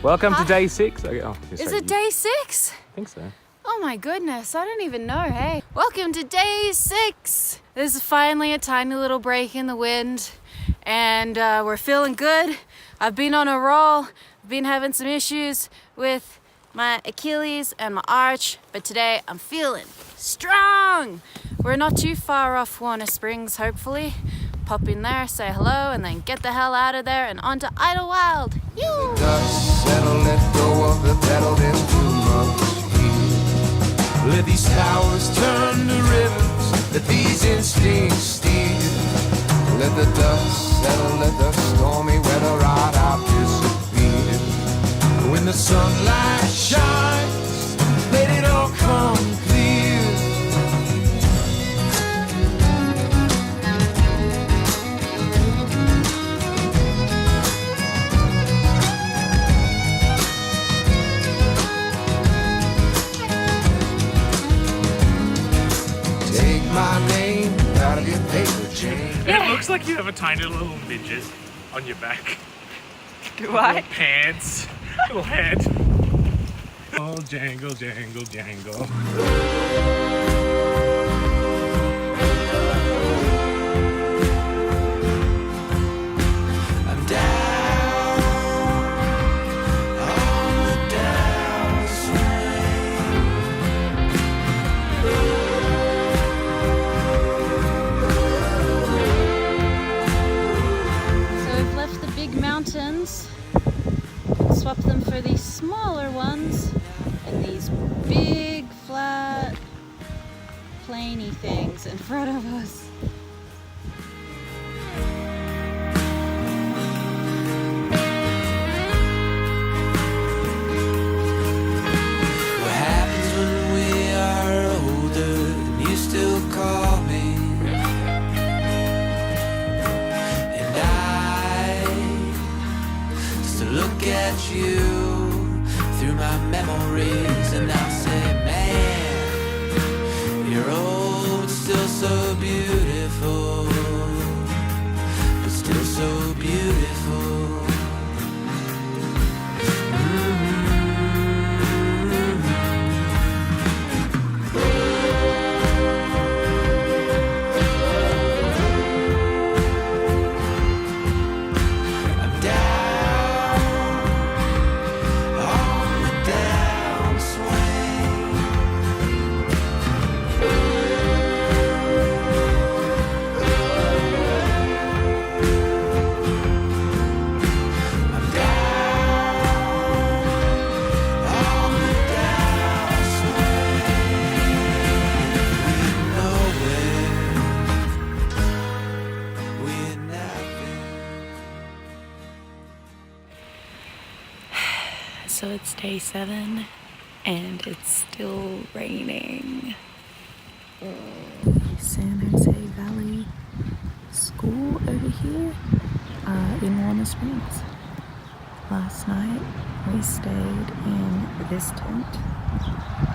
Welcome to day 6. Okay, Is it day 6? I think so. Oh my goodness, I don't even know, hey. Welcome to day 6. This is finally a tiny little break in the wind and we're feeling good. I've been on a roll. I've been having some issues with my Achilles and my arch, but today I'm feeling strong. We're not too far off Warner Springs, hopefully. Pop in there, say hello, and then get the hell out of there and on to Idlewild. You. Dust settle, let go of the pedal, there's too much here. Let these towers turn to rivers, let these instincts steer. Let the dust settle, let the stormy weather ride out disappear. When the sunlight shines, let it all come clear. Take my name out of your paper chain. It looks like you have a tiny little midget on your back. Do I? Little pants, little head. Oh, jangle, jangle, jangle. I'm down on the downswing. So we've left the big mountains and swapped them for these smaller ones and these big flat plainy things in front of us. What happens when we are older and you still call me? And I still look at you through my memories and I'll say, man, you're old but still so beautiful, but still so beautiful. I'm down on the downswing. I'm down on the downswing. Nowhere we're napping. So it's day 7 and it's still raining. San Jose Valley School over here in Warner Springs. Last night we stayed in this tent,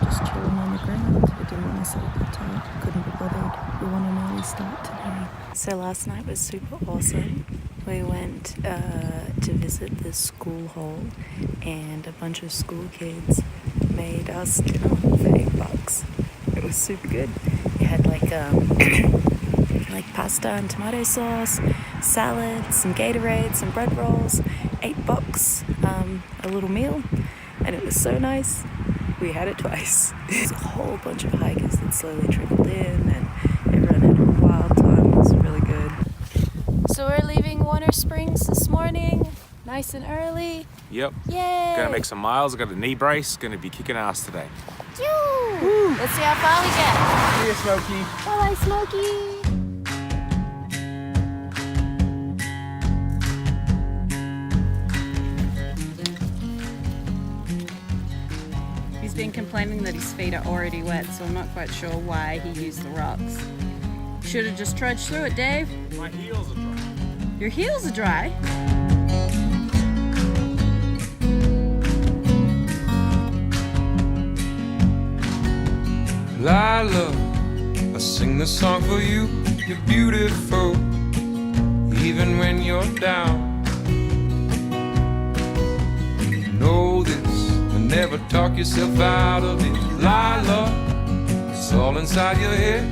just chilling on the ground. We didn't want to set up a tent, couldn't be bothered. We want an early start today. So last night was super awesome. We went to visit the school hall and a bunch of school kids made us dinner for $8. It was super good. We had like like pasta and tomato sauce, salad, some Gatorade, some bread rolls, $8, a little meal, and it was so nice. We had it twice. There's a whole bunch of hikers that slowly trickled in and everyone had a wild time. It was really good. So we're leaving Warner Springs this morning, nice and early. Yep. Yay! Gonna make some miles. I got a knee brace. Gonna be kicking ass today. Woo! Let's see how far we get. See you, Smokey. Bye, Smokey. He's been complaining that his feet are already wet, so I'm not quite sure why he used the rocks. Should have just trudged through it, Dave. My heels are dry. Your heels are dry. Lila, I sing this song for you. You're beautiful, even when you're down. No never talk yourself out of it. Lila, it's all inside your head.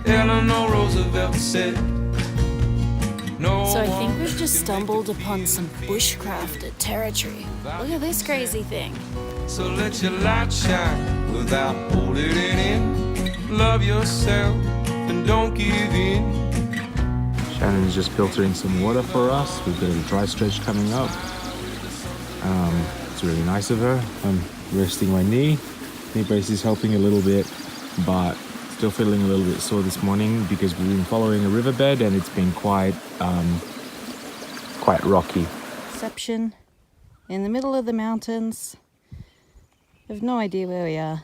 Eleanor Roosevelt said. No So I think one we've just can make stumbled you upon feel some bushcrafted territory. Look at this crazy thing. So let your light shine without holding it in. Love yourself and don't give in. Shannon's just filtering some water for us. We've got a dry stretch coming up. It's really nice of her. I'm resting my knee. Knee brace is helping a little bit, but still feeling a little bit sore this morning because we've been following a riverbed and it's been quite rocky. Reception in the middle of the mountains. I have no idea where we are.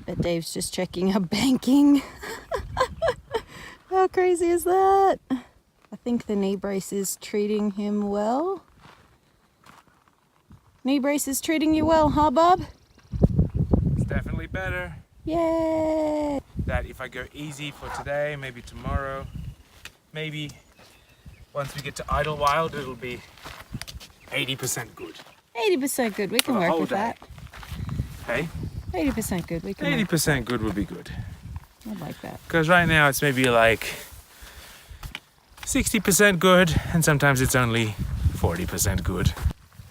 But Dave's just checking our banking. How crazy is that? I think the knee brace is treating him well. Knee brace is treating you well, huh, Bob? It's definitely better. Yay! That if I go easy for today, maybe tomorrow, maybe once we get to Idlewild, it'll be 80% good. 80% good. We can For the work whole with day. that. Hey, 80% good. We can work. 80% good would be good. I like that. Because right now it's maybe like 60% good, and sometimes it's only 40% good.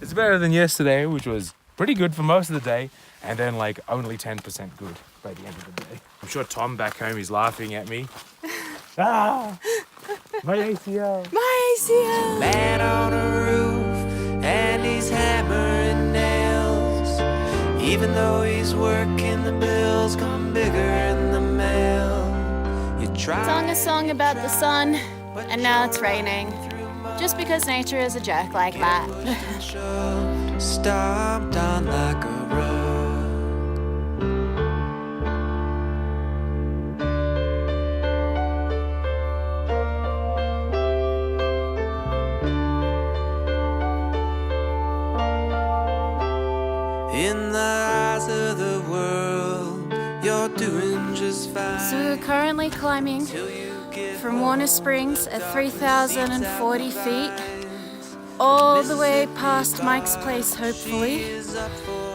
It's better than yesterday, which was pretty good for most of the day, and then like only 10% good by the end of the day. I'm sure Tom back home is laughing at me. Ah! My ACL! My ACL! Man on a roof and he's hammering nails. Even though he's working, the bills come bigger in the mail. You try. Sung a song about the sun, and now it's raining. Just because nature is a jerk like that. Stomped on like a rug. In the eyes of the world, you're doing just fine. So we're currently climbing from Warner Springs at 3,040 feet, all the way past Mike's place, hopefully,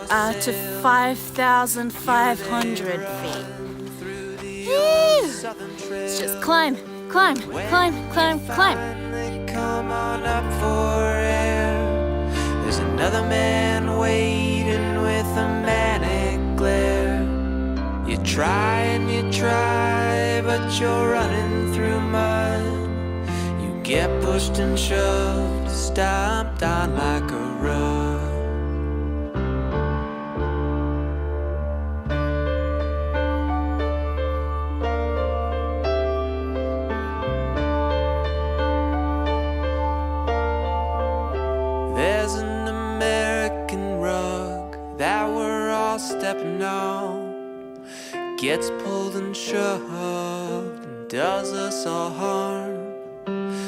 to 5,500 feet. Woo! It's just climb, climb, climb, climb, climb. Come on up for air. There's another man waiting with a manic glare. You try and you try, but you're running through mud. You get pushed and shoved, stomped on like a rug. There's an American rug that we're all stepping on. Gets pulled and shoved and does us all harm.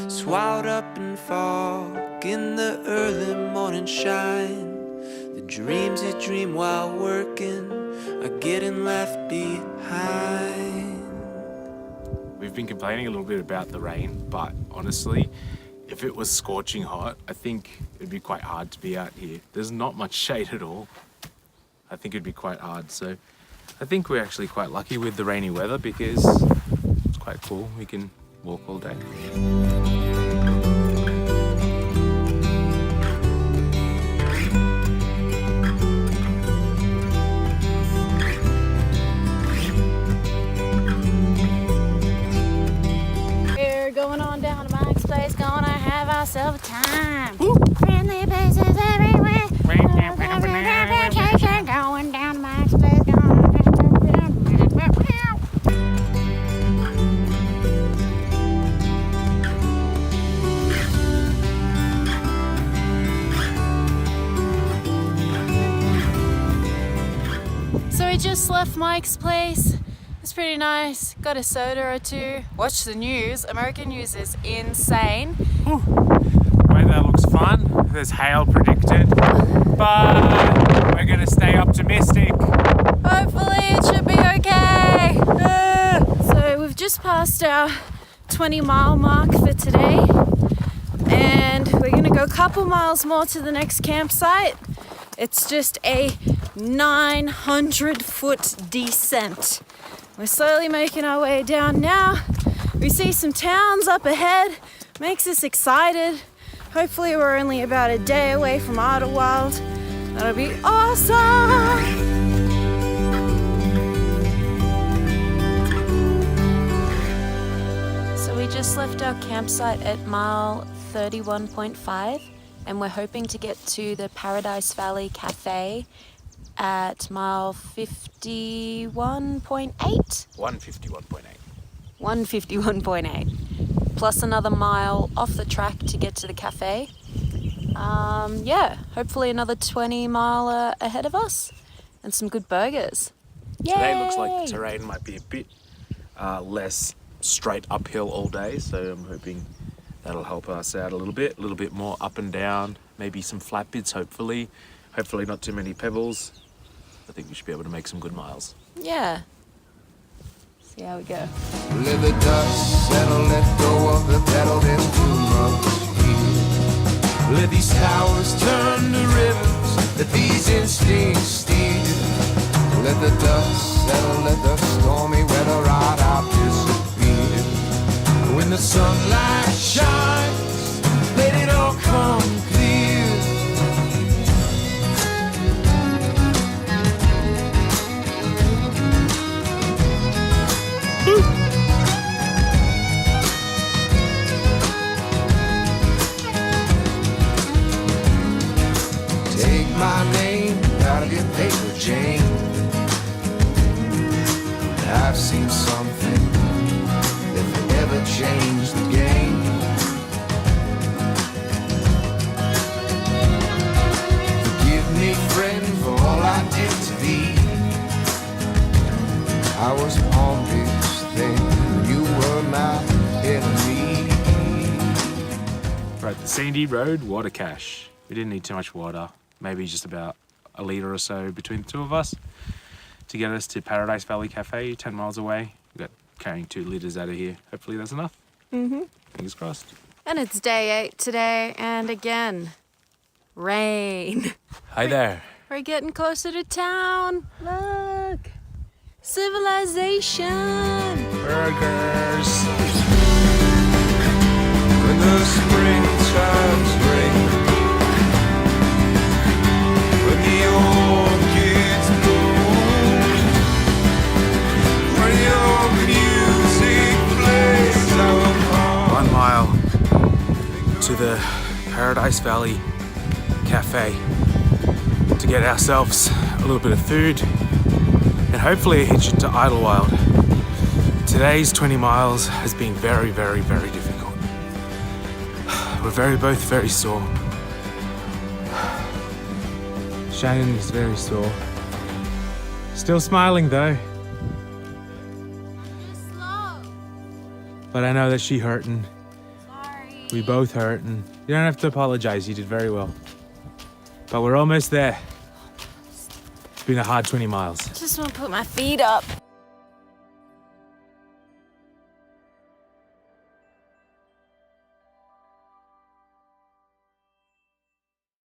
Swallowed up in fog in the early morning shine. The dreams you dream while working are getting left behind. We've been complaining a little bit about the rain, but honestly, if it was scorching hot, I think it'd be quite hard to be out here. There's not much shade at all. I think it'd be quite hard. So I think we're actually quite lucky with the rainy weather because it's quite cool. We can walk all day. We're going on down to Mike's place, gonna have ourselves a time. Friendly places everywhere. Vacation, going down to Mike's place, So we just left Mike's place. It's pretty nice. Got a soda or two. Watch the news. American news is insane. Weather looks fun. There's hail predicted, but we're gonna stay optimistic. Hopefully it should be okay. So we've just passed our 20-mile mark for today, and we're gonna go a couple miles more to the next campsite, It's just a 900-foot descent. We're slowly making our way down now. We see some towns up ahead, makes us excited. Hopefully we're only about a day away from Idlewild. That'll be awesome! So we just left our campsite at mile 31.5 and we're hoping to get to the Paradise Valley Cafe at mile 51.8. 151.8. 151.8. Plus another mile off the track to get to the cafe. Yeah, hopefully another 20 mile ahead of us and some good burgers. Yay! Today looks like the terrain might be a bit less straight uphill all day, so I'm hoping that'll help us out a little bit more up and down, maybe some flat bits, hopefully not too many pebbles. I think we should be able to make some good miles. Yeah. See how we go. Let the dust settle, let go of the pedal, there's too much here. Let these towers turn to rivers, let these instincts steer. Let the dust settle, let the stormy weather ride out disappear. When the sunlight shines, let it all come clear. Take my name out of your paper, Jane. I've seen something that forever changed the game. Forgive me, friend, for all I did to thee. I was pompous then, you were my enemy. Right, the Sandy Road water cache. We didn't need too much water, maybe just about a litre or so between the two of us to get us to Paradise Valley Cafe, 10 miles away. We've got carrying 2 litres out of here. Hopefully that's enough. Fingers crossed. And it's day 8 today, and again, rain. Hi there. We're getting closer to town. Look. Civilization. Burgers. When the spring times bring, when the orchids bloom, when your music plays, I will come. 1 mile to the Paradise Valley Cafe to get ourselves a little bit of food and hopefully a hitch into Idlewild. Today's 20 miles has been very, very, very difficult. We're both very sore. Shannon is very sore. Still smiling though. But I know that she hurting. Sorry. We both hurting. You don't have to apologize, you did very well. But we're almost there. It's been a hard 20 miles. Just want to put my feet up.